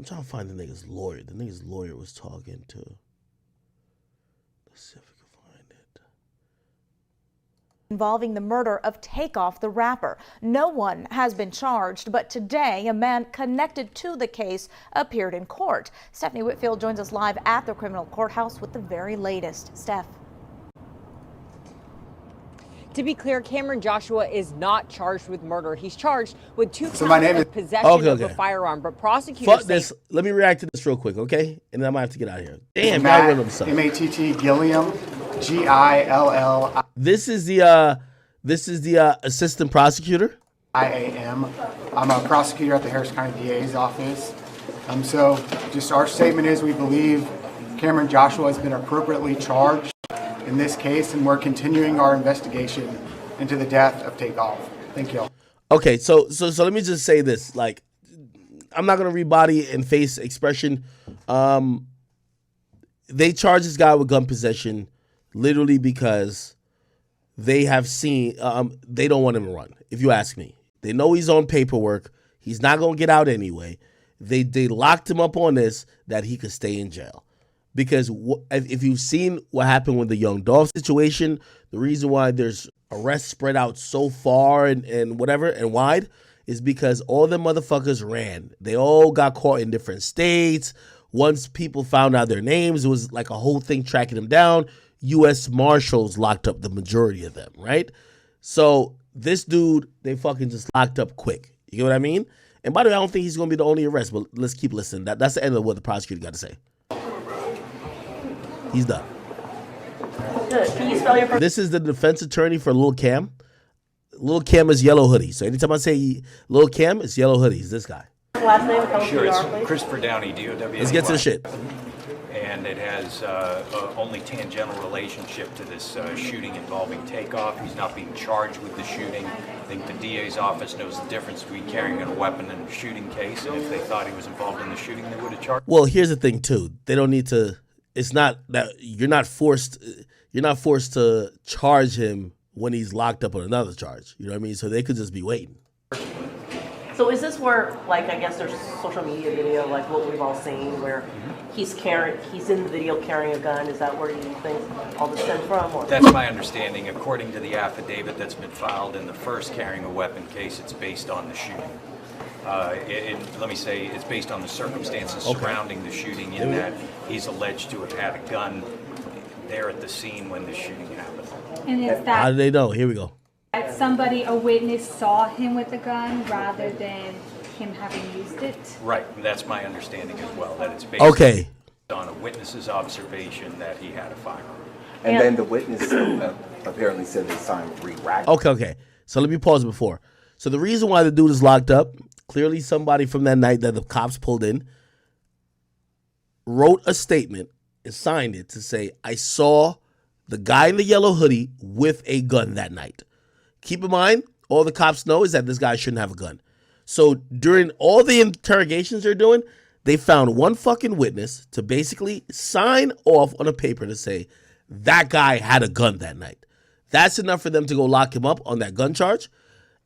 I'm trying to find the nigga's lawyer. The nigga's lawyer was talking to. Let's see if we can find it. Involving the murder of Takeoff, the rapper. No one has been charged, but today a man connected to the case appeared in court. Stephanie Whitfield joins us live at the criminal courthouse with the very latest. Steph. To be clear, Cameron Joshua is not charged with murder. He's charged with 2 counts of possession of a firearm, but prosecutors Fuck this. Let me react to this real quick, okay? And then I might have to get out of here. Damn, y'all run himself. M-A-T-T Gilliam, G-I-L-L. This is the assistant prosecutor. I-A-M. I'm a prosecutor at the Harris County DA's office. So just our statement is we believe Cameron Joshua has been appropriately charged in this case, and we're continuing our investigation into the death of Takeoff. Thank you. Okay, so let me just say this. Like, I'm not gonna read body and face expression. They charge this guy with gun possession literally because they have seen they don't want him to run. If you ask me, they know he's on paperwork. He's not gonna get out anyway. They locked him up on this that he could stay in jail. Because if you've seen what happened with the Young Dolph situation, the reason why there's arrests spread out so far and whatever and wide is because all the motherfuckers ran. They all got caught in different states. Once people found out their names, it was like a whole thing tracking them down. U.S. Marshals locked up the majority of them, right? So this dude, they fucking just locked up quick. You get what I mean? And by the way, I don't think he's going to be the only arrest, but let's keep listening. That's the end of what the prosecutor got to say. He's done. Good. Can you spell your first? This is the defense attorney for Lil Cam. Lil Cam is yellow hoodie. So anytime I say Lil Cam, it's yellow hoodie. It's this guy. Last name? Sure, it's Christopher Downey, D-O-W-N-E-Y. Let's get to the shit. And it has only tangential relationship to this shooting involving Takeoff. He's not being charged with the shooting. I think the DA's office knows the difference between carrying a weapon and a shooting case. And if they thought he was involved in the shooting, they would have charged. Well, here's the thing too. They don't need to. It's not that you're not forced to charge him when he's locked up on another charge. You know what I mean? So they could just be waiting. So is this where, like, I guess there's social media video, like what we've all seen, where he's in the video carrying a gun? Is that where you think all this stems from? Or? That's my understanding. According to the affidavit that's been filed in the first carrying a weapon case, it's based on the shooting. Let me say it's based on the circumstances surrounding the shooting, in that he's alleged to have had a gun there at the scene when the shooting happened. And is that How do they know? Here we go. A witness saw him with the gun rather than him having used it? Right, that's my understanding as well, that it's based on a witness's observation that he had a firearm. And then the witness apparently said they signed 3 racks. Okay. So let me pause before. So the reason why the dude is locked up, clearly somebody from that night that the cops pulled in wrote a statement and signed it to say, I saw the guy in the yellow hoodie with a gun that night. Keep in mind, all the cops know is that this guy shouldn't have a gun. So during all the interrogations they're doing, they found one fucking witness to basically sign off on a paper to say that guy had a gun that night. That's enough for them to go lock him up on that gun charge.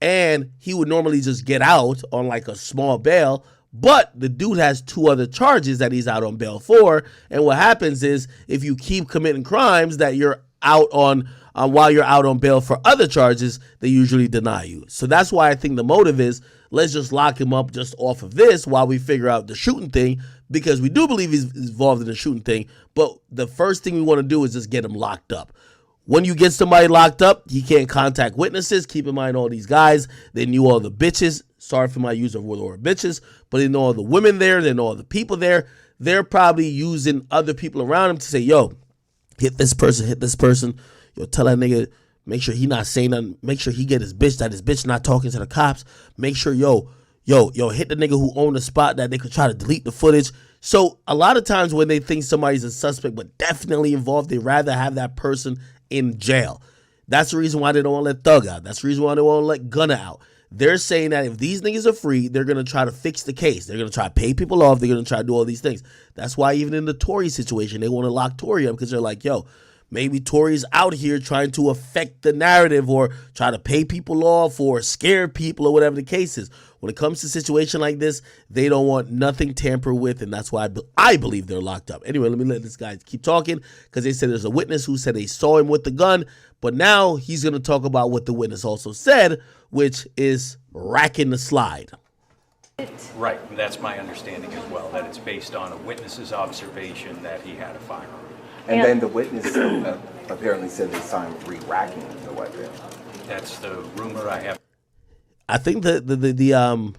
And he would normally just get out on like a small bail. But the dude has 2 other charges that he's out on bail for. And what happens is if you keep committing crimes that you're out on while you're out on bail for other charges, they usually deny you. So that's why I think the motive is, let's just lock him up just off of this while we figure out the shooting thing, because we do believe he's involved in the shooting thing. But the first thing we want to do is just get him locked up. When you get somebody locked up, he can't contact witnesses. Keep in mind all these guys, they knew all the bitches. Sorry for my use of word bitches, but they know all the women there. They know all the people there. They're probably using other people around him to say, yo, hit this person. Yo, tell that nigga, make sure he not saying nothing. Make sure he get his bitch, that his bitch not talking to the cops. Make sure, yo, hit the nigga who owned the spot that they could try to delete the footage. So a lot of times when they think somebody's a suspect but definitely involved, they rather have that person in jail. That's the reason why they don't want to let Thug out. That's the reason why they won't let Gunna out. They're saying that if these niggas are free, they're going to try to fix the case. They're going to try to pay people off. They're going to try to do all these things. That's why even in the Tory situation, they want to lock Tory up, because they're like, yo, maybe Tory's out here trying to affect the narrative or try to pay people off or scare people or whatever the case is. When it comes to a situation like this, they don't want nothing tampered with, and that's why I believe they're locked up. Anyway, let me let this guy keep talking because they said there's a witness who said they saw him with the gun, but now he's going to talk about what the witness also said, which is racking the slide. Right, that's my understanding as well, that it's based on a witness's observation that he had a firearm. And then the witness apparently said they saw him re-racking the weapon. That's the rumor I have. I think the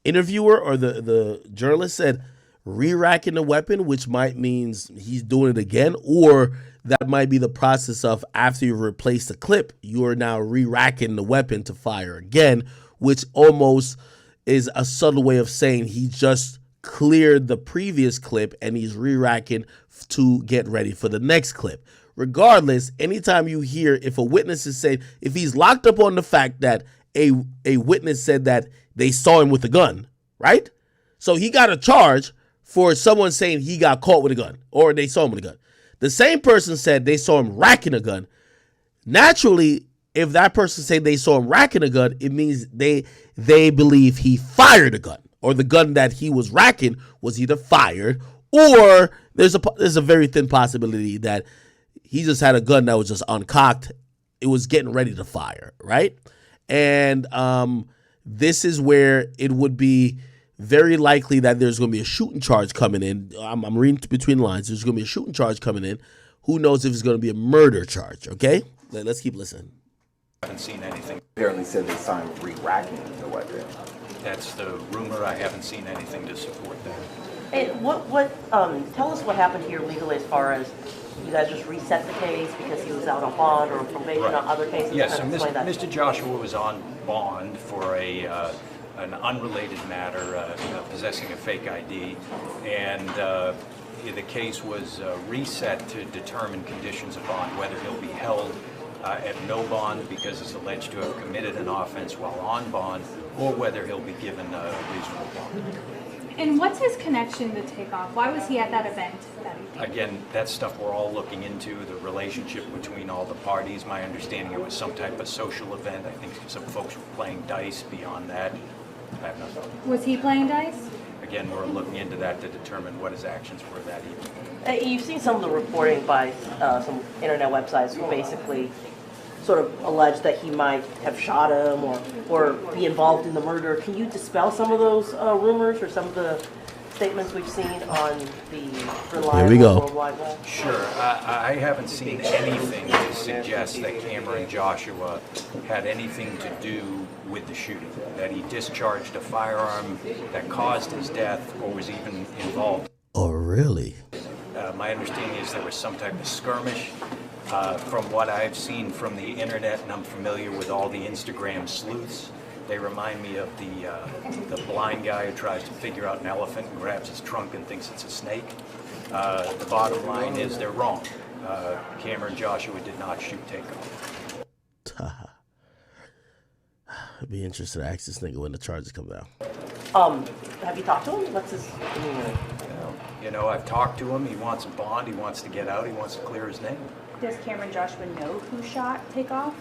interviewer or the journalist said re-racking the weapon, which might means he's doing it again, or that might be the process of after you replace the clip, you are now re-racking the weapon to fire again, which almost is a subtle way of saying he just cleared the previous clip and he's re-racking to get ready for the next clip. Regardless, anytime you hear if a witness is saying, if he's locked up on the fact that a witness said that they saw him with a gun, right? So he got a charge for someone saying he got caught with a gun or they saw him with a gun. The same person said they saw him racking a gun. Naturally, if that person said they saw him racking a gun, it means they believe he fired a gun or the gun that he was racking was either fired or there's a very thin possibility that he just had a gun that was just uncocked. It was getting ready to fire, right? And this is where it would be very likely that there's going to be a shooting charge coming in. I'm reading between the lines. There's going to be a shooting charge coming in. Who knows if it's going to be a murder charge, okay? Let's keep listening. I haven't seen anything. Apparently said they saw him re-racking the weapon. That's the rumor. I haven't seen anything to support that. Hey, tell us what happened here legally as far as you guys just reset the case because he was out on bond or probation on other cases? Yes, so Explain that. Mr. Joshua was on bond for an unrelated matter, possessing a fake ID, and the case was reset to determine conditions of bond, whether he'll be held at no bond because it's alleged to have committed an offense while on bond, or whether he'll be given a reasonable bond. And what's his connection to Takeoff? Why was he at that event that evening? Again, that's stuff we're all looking into, the relationship between all the parties. My understanding, it was some type of social event. I think some folks were playing dice. Beyond that, I have nothing. Was he playing dice? Again, we're looking into that to determine what his actions were that evening. You've seen some of the reporting by some internet websites who basically sort of allege that he might have shot him or be involved in the murder. Can you dispel some of those rumors or some of the statements we've seen on the reliable World Wide Web? Sure. I haven't seen anything to suggest that Cameron Joshua had anything to do with the shooting, that he discharged a firearm that caused his death or was even involved. Oh, really? My understanding is there was some type of skirmish. From what I've seen from the internet, and I'm familiar with all the Instagram sleuths, they remind me of the blind guy who tries to figure out an elephant and grabs his trunk and thinks it's a snake. The bottom line is they're wrong. Cameron Joshua did not shoot Takeoff. I'd be interested to ask this nigga when the charges come down. Have you talked to him? What's his demeanor? You know, I've talked to him. He wants a bond. He wants to get out. He wants to clear his name. Does Cameron Joshua know who shot Takeoff?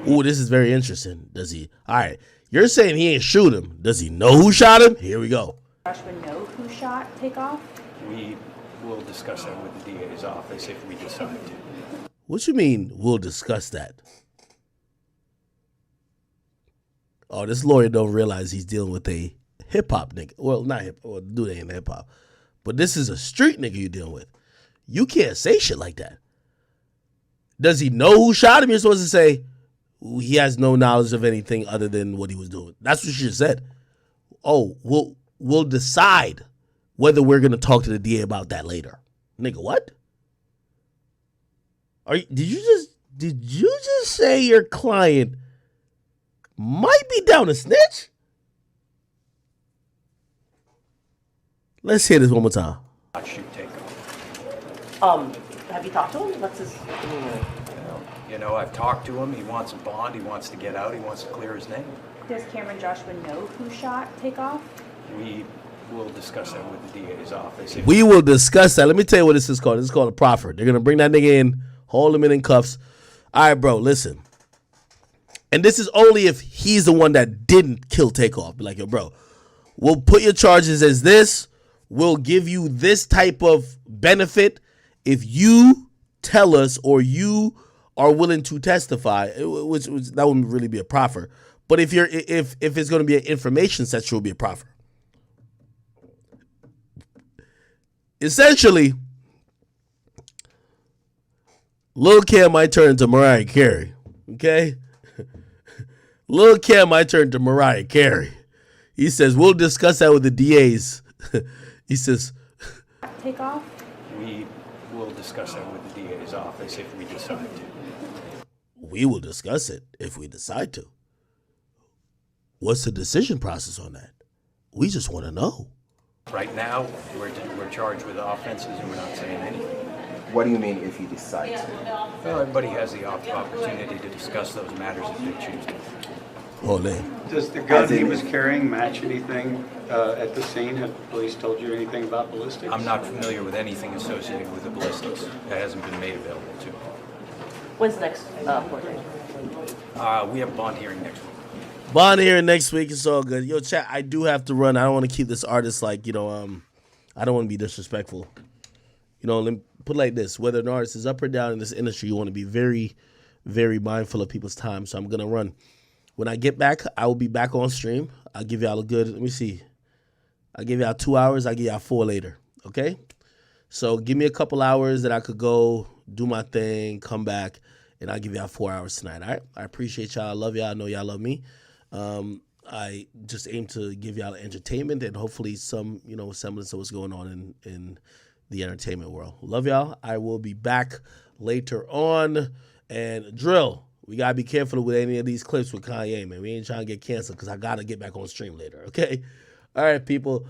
Ooh, this is very interesting. Does he? All right. You're saying he ain't shoot him. Does he know who shot him? Here we go. Joshua know who shot Takeoff? We will discuss that with the DA's office if we decide to. What you mean we'll discuss that? Oh, this lawyer don't realize he's dealing with a hip-hop nigga. Well, not hip, well, dude ain't hip-hop. But this is a street nigga you're dealing with. You can't say shit like that. Does he know who shot him? You're supposed to say he has no knowledge of anything other than what he was doing. That's what you just said. Oh, we'll decide whether we're gonna talk to the DA about that later. Nigga, what? Did you just say your client might be down to snitch? Let's hear this one more time. Not shoot Takeoff. Have you talked to him? What's his demeanor? You know, I've talked to him. He wants a bond. He wants to get out. He wants to clear his name. Does Cameron Joshua know who shot Takeoff? We will discuss that with the DA's office. We will discuss that. Let me tell you what this is called. This is called a proffer. They're going to bring that nigga in Hold him in cuffs. All right, bro, listen. And this is only if he's the one that didn't kill Takeoff. Be like, yo, bro, we'll put your charges as this. We'll give you this type of benefit if you tell us or you are willing to testify, which that wouldn't really be a proffer. But if it's going to be an information session, it will be a proffer. Essentially, Lil Cam might turn to Mariah Carey. Okay? Lil Cam might turn to Mariah Carey. He says, we'll discuss that with the DAs. He says, Takeoff? We will discuss that with the DA's office if we decide to. We will discuss it if we decide to. What's the decision process on that? We just want to know. Right now, we're charged with offenses and we're not saying anything. What do you mean if you decide to? Well, everybody has the opportunity to discuss those matters if they choose to. Ole. Does the gun he was carrying match anything at the scene? Have the police told you anything about ballistics? I'm not familiar with anything associated with the ballistics. That hasn't been made available to me. When's the next court date? We have a bond hearing next week. Bond hearing next week. It's all good. Yo, chat, I do have to run. I don't want to keep this artist like, I don't want to be disrespectful. Let me put it like this. Whether an artist is up or down in this industry, you want to be very, very mindful of people's time. So I'm going to run. When I get back, I will be back on stream. I'll give y'all a good, let me see. I'll give y'all 2 hours. I'll give y'all 4 later. Okay? So give me a couple hours that I could go do my thing, come back, and I'll give y'all 4 hours tonight. All right? I appreciate y'all. I love y'all. I know y'all love me. I just aim to give y'all entertainment and hopefully some, semblance of what's going on in the entertainment world. Love y'all. I will be back later on. And Drill, we got to be careful with any of these clips with Kanye, man. We ain't trying to get canceled because I got to get back on stream later, okay? All right, people.